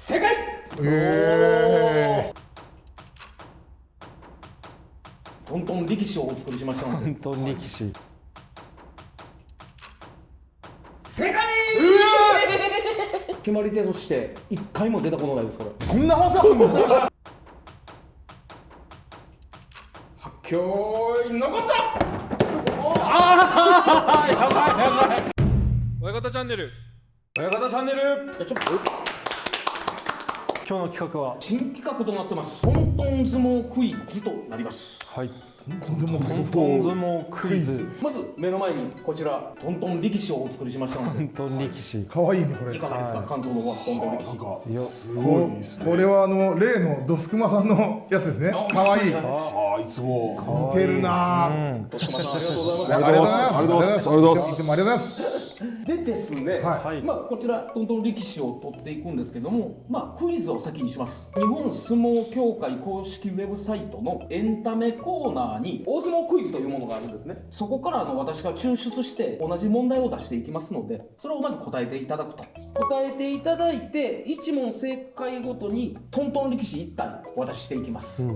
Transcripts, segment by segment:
正解。トントン力士をお作りしましたので。トントン力士。正解。決まり手として一回も出たことないですこれ。そんな技あるの？発狂残った。親方チャンネル。親方チャンネル。ちょっと今日の企画は。新企画となってます。トントン相撲クイズとなります。はい。トントントン相撲クイズ。まず目の前にこちらトントン力士をお作りしましたので。トントン力士。かわいいねこれ。いかがですか、感想の方は。トントン力士。すごいですね。これは例のドスクマさんのやつですね。かわいい。ああ、いつも。似てるな。ドスクマさんありがとうございます。ありがとうございます。ありがとうございます。ありがとうございます。いつもありがとうございます。でですね、はいまあこちらトントン力士を取っていくんですけども、まあクイズを先にします。日本相撲協会公式ウェブサイトのエンタメコーナーに大相撲クイズというものがあるんですね。そこから私が抽出して同じ問題を出していきますので、それをまず答えていただくと。答えていただいて1問正解ごとにトントン力士1体お渡ししていきます。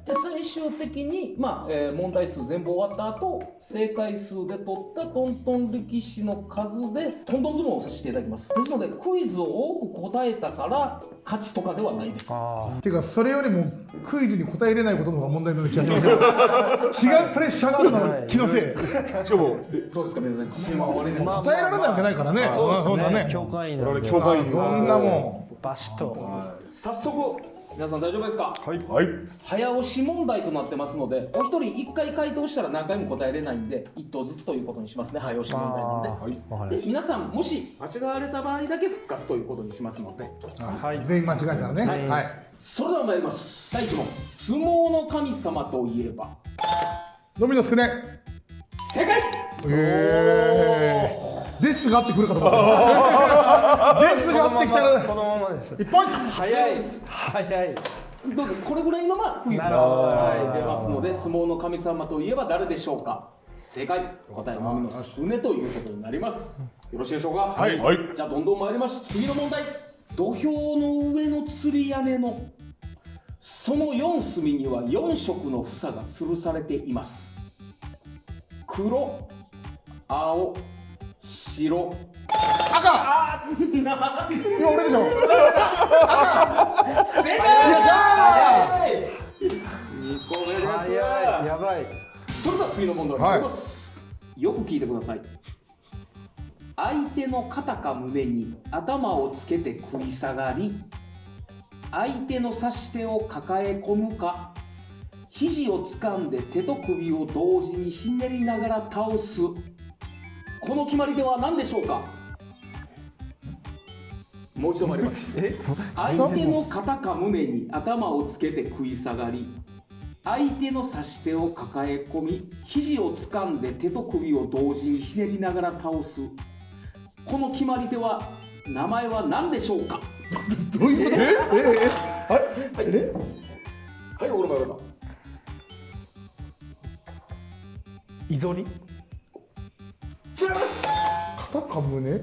で最終的に、問題数全部終わった後、正解数で取ったトントン力士の数でトントン相撲をさせていただきます。ですのでクイズを多く答えたから勝ちとかではないです。ていうかそれよりもクイズに答えれないことの方が問題のような気がしますよ。違うプレッシャーがあるのは気のせい。しかも、どうですか皆さん、自信はおありですか。答えられないわけないからね。そんなね。教会員なんで。教会員そんなもん。バシッと。早速皆さん大丈夫ですか。はい。早押し問題となってますので、お一人1回回答したら何回も答えれないんで1答ずつということにしますね。早押し問題なんで。で皆さんもし間違われた場合だけ復活ということにしますので、はい。全員間違えたらね。はい。それでは参ります。第1問、相撲の神様といえば。飲みの少ね。正解。ですがってくるかと思った。ですがってきたらそのままです。一ポイント。早い。早い。どうぞ、これぐらいのクイズが、出ますので、相撲の神様といえば誰でしょうか。正解、答え飲みの少ねということになります。よろしいでしょうか。はい。じゃあどんどん参りまし。次の問題。土俵の上の吊り屋根のその4隅には4色の房が吊るされています。黒、青、白、赤。今俺でしょ。正解。2個目です。やばい。それでは次の問題を参ります。よく聞いてください。相手の肩か胸に頭をつけて食い下がり、相手の差し手を抱え込むか、肘を掴んで手と首を同時にひねりながら倒す。この決まり手は何でしょうか。もう一度参ります。相手の肩か胸に頭をつけて食い下がり、相手の差し手を抱え込み、肘を掴んで手と首を同時にひねりながら倒す。この決まり手は名前は何でしょうか。どういうこと？はい、お前方。いぞり。違います。肩か胸？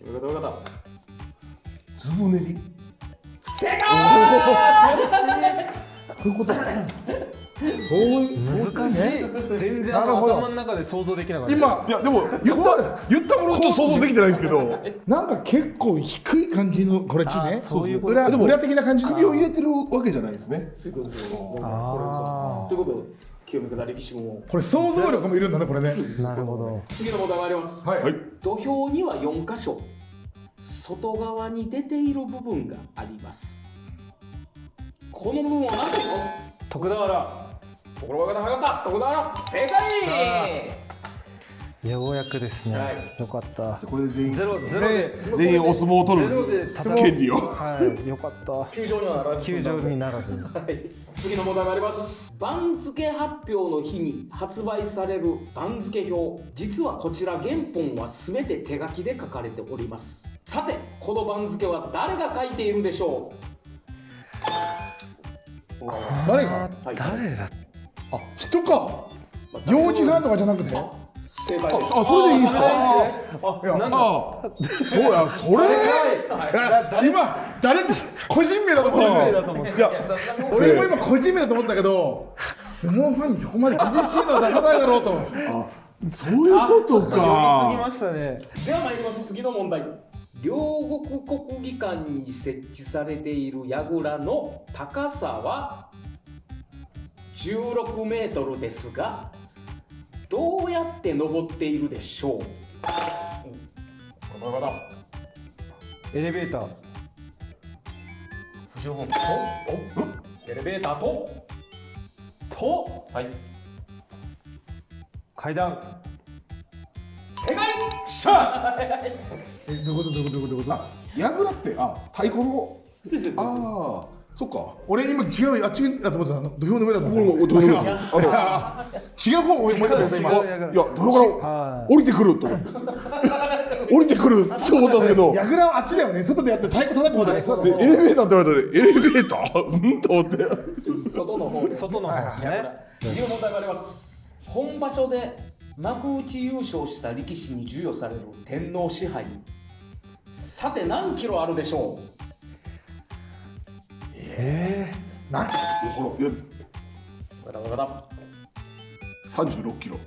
親方。ズボネリ。正解。そういうこと。難しい。全然頭の中で想像できなかった。今いや、でも、言ったものと想像できてないんですけど。なんか結構低い感じのこれ地ね。そういうこと。裏的な感じ。首を入れてるわけじゃないですね。そういうことですよ。ということで、清め方力士も。これ想像力もいるんだねこれね。なるほど。次の問題参ります。はい。土俵には4箇所、外側に出ている部分があります。この部分は何というの。徳田原。心が早かった。徳田原。正解。ようやくですね。はいよかった。これで全員ゼロで。全員お相撲を取ゼロでる戦う権利を。はい。よかった。球場にはならず。球場にならず。はい、次の問題参ります。番付発表の日に発売される番付表、実はこちら原本は全て手書きで書かれております。さてこの番付は誰が書いているでしょ誰が？う。はい、誰だ。あ、人か。行司さんとかじゃなくて。正解です。あ、それでいいですか。なんだあ、そうや、それ。今誰って個人名だと思っただと思っていや、俺も今個人名だと思ったけど相撲ファンにそこまで厳しいのは出さないだろうと。そういうこと過ぎか。ましたね。では参ります。次の問題。両国国技館に設置されている櫓の高さは16メートルですが、どうやって登っているでしょう。この方エレベーター。不十分とエレベーターとはい、階段。正解。しゃあ。どういうこと櫓って、あ、太鼓の。そうそうそうそう。ああ、そっか。俺今違うあっちだと思った土俵の上だと思った俺もどういうこと。違う方を思い出した今いや、どこからはい降りてくると思って。降りてくるって思ったんですけど。櫓はあっちだよね。外でやって太鼓叩く方だね。そうだでねエレベーターって言われたら、エレベーターと思って。外の方です。外の方ですね。次の問題があります。本場所で幕内優勝した力士に授与される天皇賜杯、さて何キロあるでしょう。なほら、いや、わかったわか36キロ。っ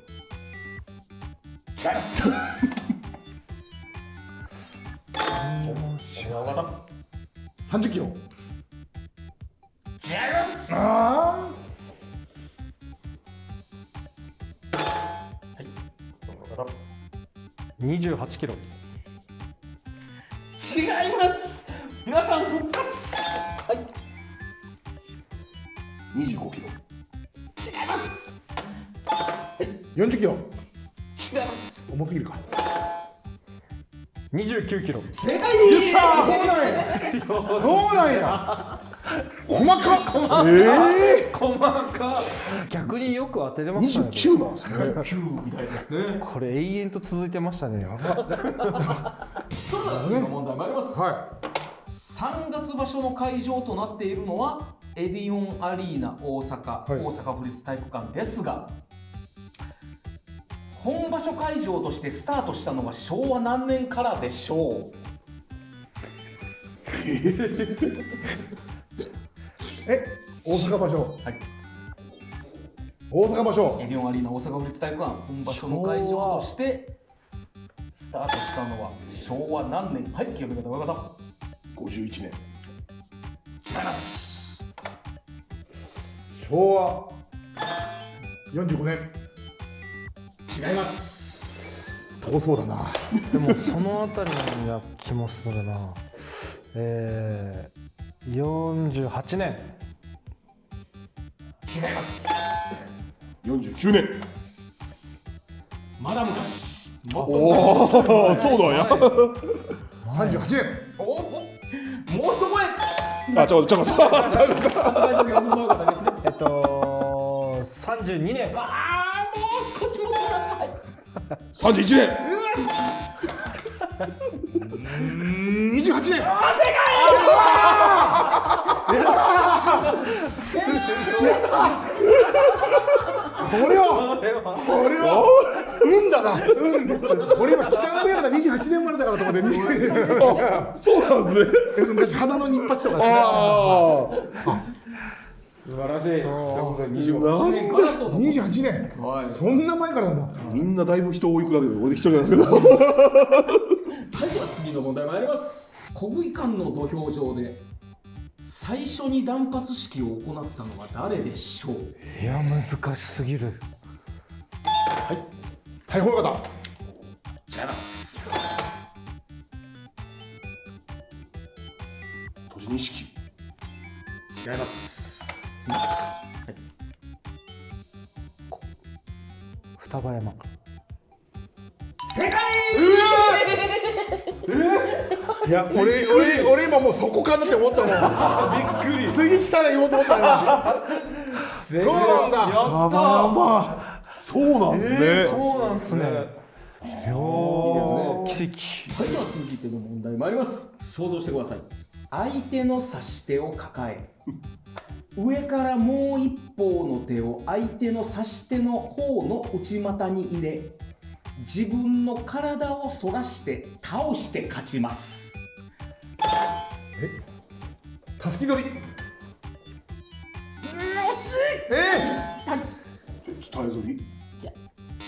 た。違います。わかっ30キロ。た。違います。あわかっ28キロ。た。違います。皆さん復活。はい。 25キロ。違います。あ、40キロ。違います。重すぎるか。 29キロ。正解です。そうなんや。細かっ。細か。逆によく当てれましたね。 29なんですね。 9みたいですね。これ永遠と続いてましたね。それでは次の問題参ります。は3月場所の会場となっているのはエディオンアリーナ大阪、はい大阪府立体育館ですが、本場所会場としてスタートしたのは昭和何年からでしょう。大阪場所。はい、大阪場所。エディオンアリーナ大阪府立体育館、本場所の会場としてスタートしたのは昭和何年。はい、清め方親方。 51年。違います。昭和45年。違います。遠そうだな。でもそのあたりな気もするな。48年。違います。49年。まだ昔。もっとおお、そうだよ。 38年。おお、もう一声。あ、ちょっと。32年。ああ、もう少し戻りました。はい。 31年。 28年。これは運だな。俺今北の上から28年生まれだからと思ってあ、そうなんですね。昔花の日八とかああ。素晴らしい。ということで28年からとの。 28年。はい。そんな前からなんだ。みんなだいぶ人多いくらいで、俺で一人なんですけど。はい、では次の問題参ります。国技館の土俵上で最初に断髪式を行ったのは誰でしょう。いや難しすぎる。大砲方。違います。栃木錦。違います。双葉山。正解。いや俺今もうそこかなって思ったもん。びっくり。次来たら言おうと思ったよ。そうなんだ。そうなんですね。そうなんですね。奇跡。はい、では続いての問題参ります。想像してください。相手の指し手を抱え、上からもう一方の手を相手の指し手の方の内股に入れ、自分の体を反らして倒して勝ちます。たすき取り。よし、はい、伝えぞり。違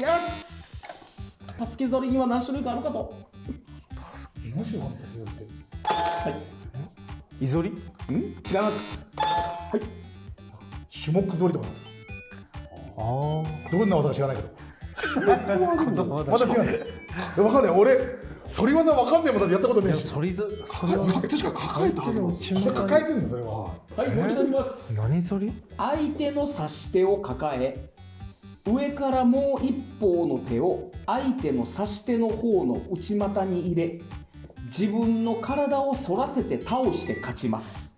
います。たすき反りには何種類かあるかと。いぞり？違います。はい、種目取りとかなんですか。どんな技か知らないけど。まだ知らない。わかんない。俺反り技わかんないもんだってやったことねえし。それ確か抱えたはずなんですよ。抱えてんだそれは。はい、もう一度言います。何ぞり？相手の指し手を抱え、上からもう一方の手を相手の指し手の方の内股に入れ、自分の体を反らせて倒して勝ちます。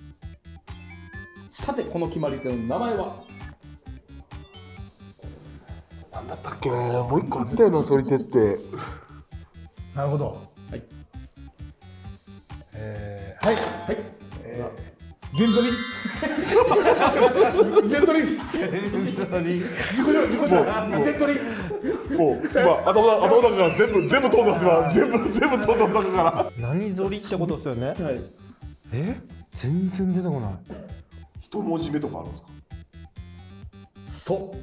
さて、この決まり手の名前は？なんだったっけな、もう一個あったよな、反り手って。なるほど。はい、はい。全反り。全反り。全反り。もう今頭の中から全部飛んだっすわ。全部飛んだ中から。何ぞりってことですよね。はい、全然出てこない。一文字目とかあるんですか。そう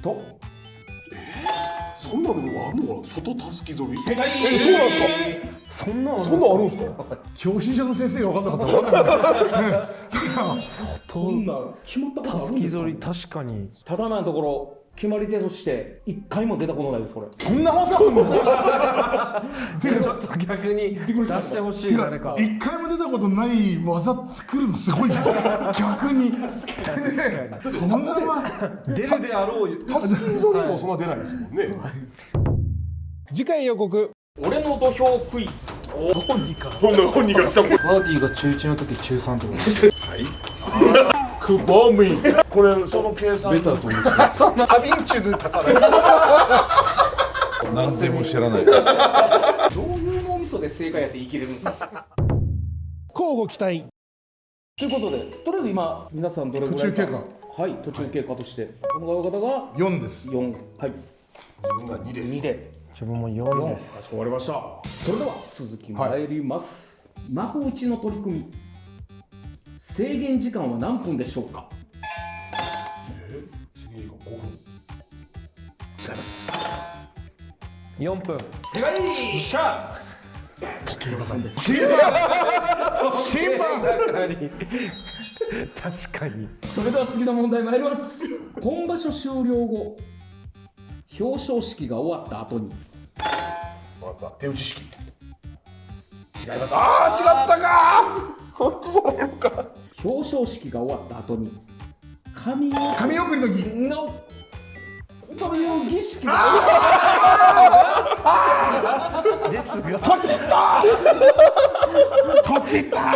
と。そんなのもあんのかな、外たすき反り。正解。そうなんですか。そんなのそんなんあるんですか。教習所の先生が分かんなかったこんな決まったことあたするんですか？きぞり確かに。ただなところ決まり手として一回も出たことないです。これそんな技あんの？ちょっと逆に出してほしい誰か。一回も出たことない技作るのすごい。逆に。そんな出るであろう。たすき反りもそんな出ないですもんね。次回予告。俺の土俵クイズ。本人から来た。パーティーが中1の時中3ってことです。くぼみ。これその計算。ベタと思って。そんなハビンチュヌ高です。なんても知らない。どういう脳みそで正解やって言い切れるんですか？交互期待。ということで、とりあえず今皆さんどれぐらいか。途中経過。はい、途中経過としてこの方が4です。 4。はい、自分が2です。 2で。自分も4です。かしこまりました。それでは続き参ります。幕内の取り組み、制限時間は何分でしょうか？制限時間5分。違います。4分。正解。しゃ審判。確かに。それでは次の問題参ります。本場所終了後、表彰式が終わった後に。わかった。手打ち式。違います。ああ、違ったか。そっちじゃないのか。表彰式が終わった後に神送りの儀のという儀式がポチッた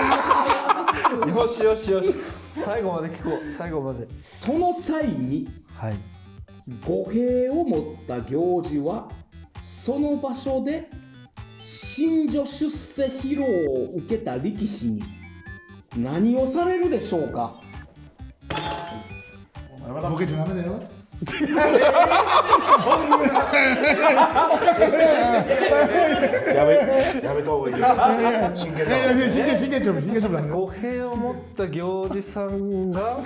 よしよしよし。最後まで聞こう。最後まで。その際にはい。語弊を持った行事はその場所で新女出世披露を受けた力士に何をされるでしょうか？ボケちゃダメだよ。やめた方がいいよ。真剣だ。真剣勝負だね。語弊を持った行司さんが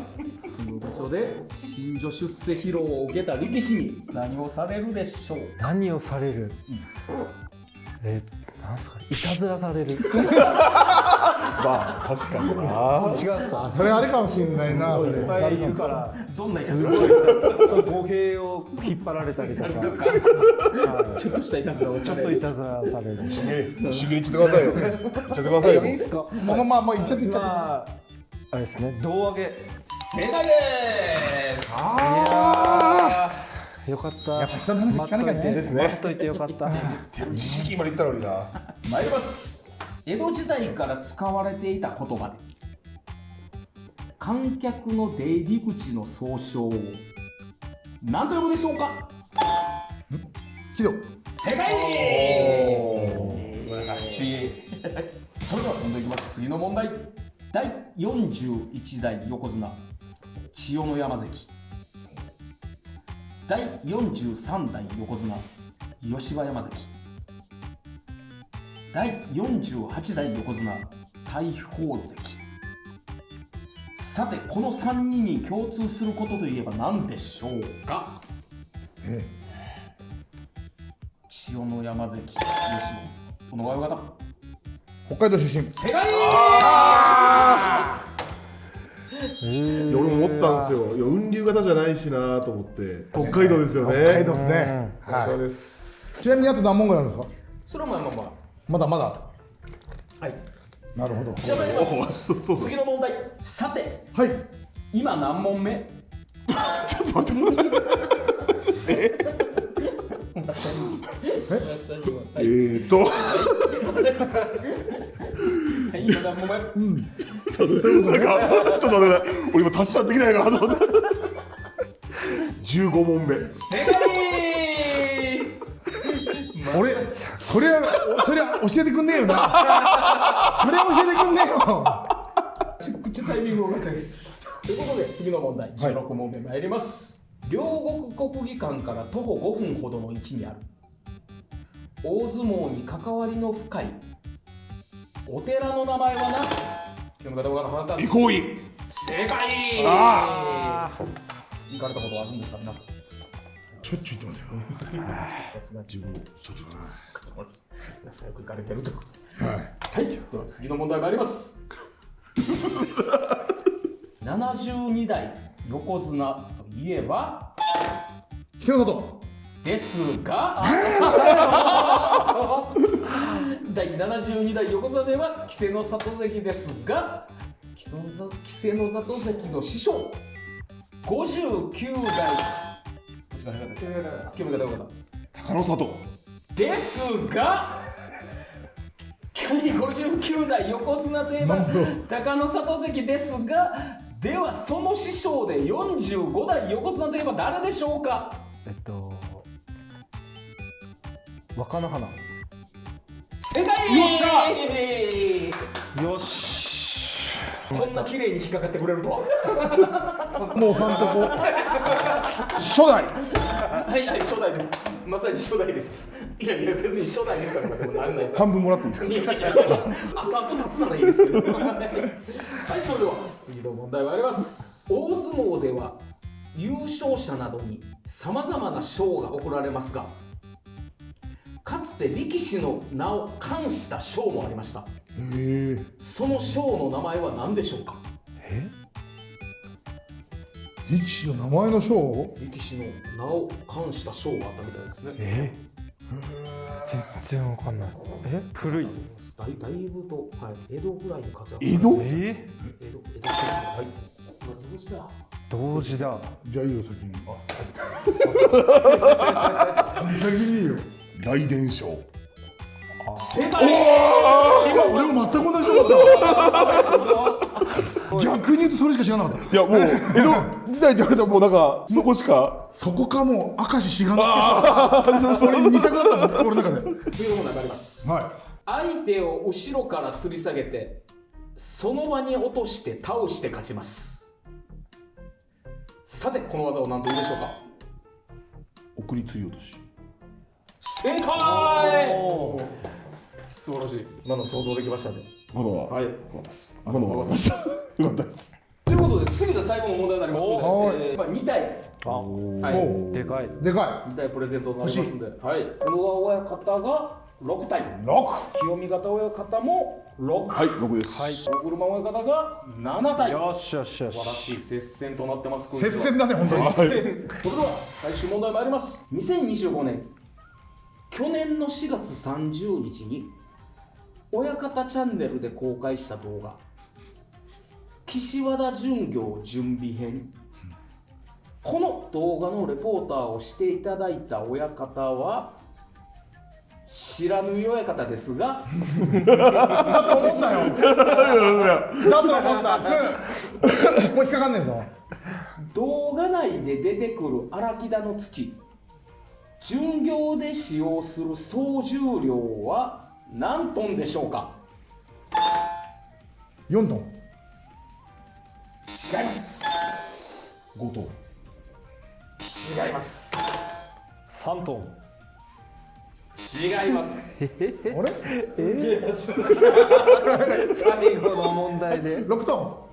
その場所で新女出世披露を受けた力士に何をされるでしょう？何をされる？なんすか、いたずらされる。まあ確かにな。違うか。それあれかもしれないな。それいっぱいいるからどんなやつその語弊を引っ張られたりとか、ちょっとしたいたずらをちょっされる。といたずらされる。しげ言ってくださいよ。言っちゃってくださいよ。いいですか？まあ言っちゃって。まああれですね、胴上げ。正解です。よかった。やっぱ人の話聞かなきゃね。ですね。待っといてよかった。手打ち式まで言ったのにな。参ります。江戸時代から使われていた言葉で観客の出入り口の総称を何と呼ぶでしょうか？木戸。正解。素晴らしい。それでは問題いきます。次の問題。第41代横綱千代の山関。第43代横綱吉羽山関。第48代横綱大鵬関。さてこの3人に共通することといえば何でしょうか。千代の山関、吉野、この親方。北海道出身。正解。いや俺も思ったんですよ。いや雲龍型じゃないしなと思って北海道ですよね。北海道ですね。北海道はです。い。ちなみにあと何問ぐらいあるんですか。それはまあ。まだまだ。はい。なるほど。じゃあ参りますそう次の問題。さてはい。今何問目。ちょっと待って。今何問目。ちょっと待って俺今足し算できないかなと思って。15問目。正解。俺それは教えてくんねえよな。それは教えてくんねえよ。めちゃくちゃタイミング良かったです。ということで次の問題16問目参ります。両国国技館から徒歩5分ほどの位置にある大相撲に関わりの深いお寺の名前は何。清見方から話った移行院。正解。行かれたことはあるんですか皆さん。しょっちゅう言ってますよ。さすが自分もしょっちゅう言ってます。皆さんよく行かれてるということで。はい。はい、では次の問題参ります。72代横綱といえば稀勢の里。ですが第72代横綱では稀勢の里関ですが稀勢の里関の師匠59代清見方よかった高野里。ですが59代横綱といえば高野里関ですが、ではその師匠で45代横綱といえば誰でしょうか。若乃花。正解。よっしゃよし。こんな綺麗に引っかかってくれるとは。もうさんとこ初代。はいはい、初代です。まさに初代です。いやいや、別に初代ですからでもなんないです。半分もらっていいですか。いやいやいや、後々立つならいいですけど。はい、それでは次の問題はあります。大相撲では優勝者などにさまざまな賞が贈られますが、かつて力士の名を冠した賞もありました。その賞の名前は何でしょうか。力士の名前の賞を。力士の名を冠した賞があったみたいですね。全然わかんない。古い。だいぶと、はい、江戸ぐらいに活躍。江戸？江戸初期。はい。同時だ。同時だ。じゃあいいよ先に。先にいいよ。雷電賞。正解。今俺も全く同じだった逆に言うとそれしか知らなかった。いやもう江戸時代って言われたらもうなんかそこしか。そこかもう明石志願のそれに似たくなったの俺の中で。次の問題があります。はい。相手を後ろから吊り下げてその場に落として倒して勝ちます。さてこの技を何と言うでしょうか。送り吊り落とし。正解。素晴らしい。今の想像できましたね。まだは。はい。よかったです。まだわかりました。よかったです。ということで次が最後の問題になりますので、2体はいでかい。でか2体プレゼントになりますので、はい。小野川親方が6体、い。六。清見方親方も6、はい、6です。大車親方が7体。よしよしよし。素晴らしい接戦となってます。接戦だね本当に。それでは最終問題参ります。2025年去年の4月30日に親方チャンネルで公開した動画岸和田巡業準備編、この動画のレポーターをしていただいた親方は知らぬ親方ですがだと思ったよ。だと思った。もう引っかかんねえぞ。動画内で出てくる荒木田の土、巡業で使用する総重量は何トンでしょうか。4トン。違います。5頭。違います。3トン。違います。あれ最後の問題で。 6ト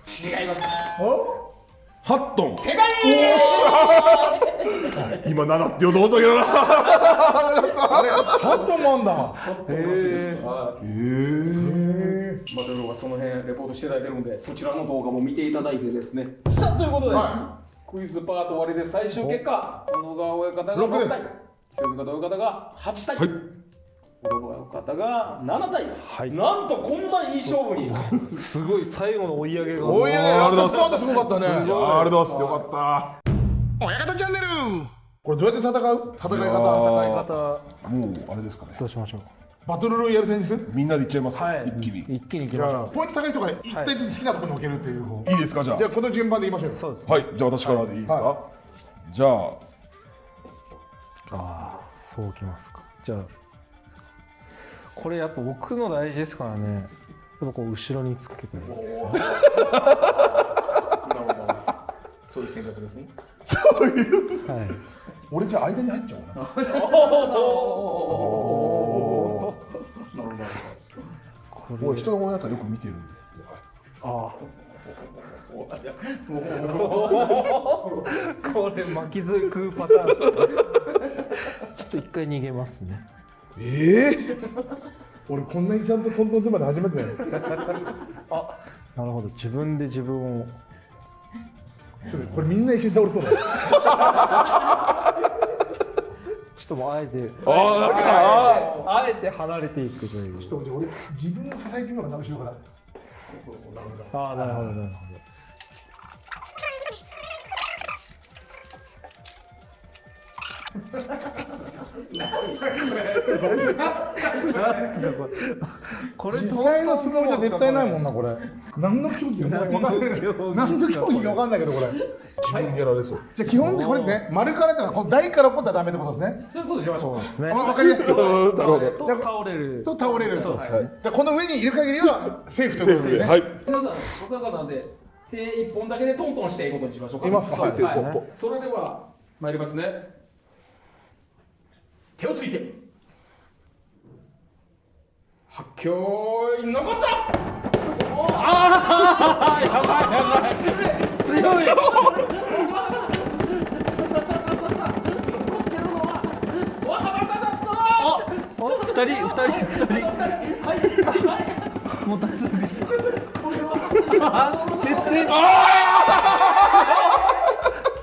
違います。ンお8トン。正解。今7って言おうと思ったけどな。 8トンもあんだはいマドローはその辺レポートしていただいてるので、そちらの動画も見ていただいてですね。さあということで、クイズパート終わりで最終結果、小野川親方が6対、清見方親方が8対、はい。小野川親方が7対、はいなんとこんないい勝負に。すごい最後の追い上げが。おいやいや、ありがとうございますすごかったね。ありがとうございます。よかった。親方チャンネル。これどうやって戦い方？戦い方もうあれですかね。どうしましょう。バトルロイヤル戦にする？みんなでいっちゃいますか。はい。一気に。一気に行きじましょゃあポイント高い人から1体ずつ好きなところに置けるっていう方。いいですかじゃあ。じゃあこの順番でいきましょうう。よ。そうですね。はい。じゃあ私からでいいですか。はじゃあああ、そうきますか。じゃあこれやっぱ置くの大事ですからね。やっぱこう後ろにつけてる。なるほど。そういう選択ですね。そういう。はい。俺じゃあ間に入っちゃおうかな。なるほど。もう人のやつはよく見てるんで。ああ。これ巻き添え食うパターンですね。ちょっと一回逃げますね。俺こんなにちゃんとトントンズまで初めてだよ。あ、なるほど。自分で自分を。これみんな一緒に倒れそうだよ。ちょっともうあえてああえて離れていくという。じゃあ俺自分を支えてみようかな後ろから。ああ、なるほどなるほど。なんですかこれ。これ実際の相撲じゃ絶対ないもんなこれ。何の競技か分かんないけど。何の競技か分かんないけどこれ。自分でやられそう。じゃあ基本的にこれですね。丸からとかこの台から起こったらダメってことですね。そういうことしましょう。そうですね。分かりやすい。なるほど。と倒れる。と倒れる。そうですね。じゃあこの上にいる限りはセーフということですね。はい。皆さん、お魚で手一本だけでトントンしていくことにしましょうか。いますかはい手一本それでは参りますね。手をついて。発狂残った。強い。さ残ってるのはわははお、二人。はい。もう脱落です。これは接戦。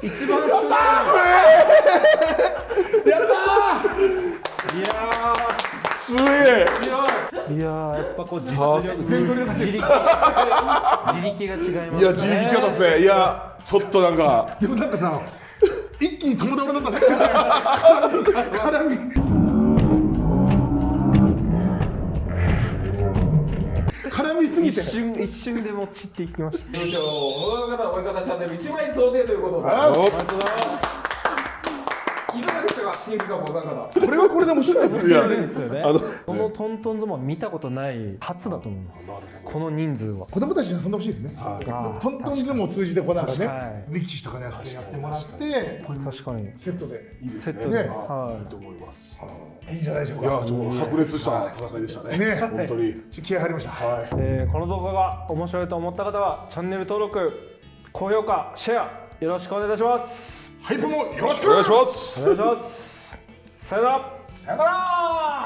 一番少ない。やったいやすげえ。ー、いやー、やっぱこう実さす自力が違いますね。いや自力違ったですね。いやちょっとなんか。ー。でもなんかさ、一気に友倒れだったね。絡み。絡みすぎて。一瞬でも散っていきました。よいしょ、親方チャンネル1枚想定ということで、あおいかがでしたか、新企画ご参加だ。これはこれで面白いね。いやですよね。このトントン相撲見たことない初だと思います。この人数は。子供たちに遊んでほしいですね。トントン相撲を通じてこうなんか確かね、力士とかのやつでやってもらって、こういう確かに。セットでいいですね。セットで。ねはいいと思います。いいんじゃないでしょうか。いやちょっと白熱した戦いでしたね。ね本当に。気合入りました。はい。この動画が面白いと思った方はチャンネル登録、高評価、シェアよろしくお願いいたします。ハイプもよろしく。お願いします。お願いします。さよなら。さよなら。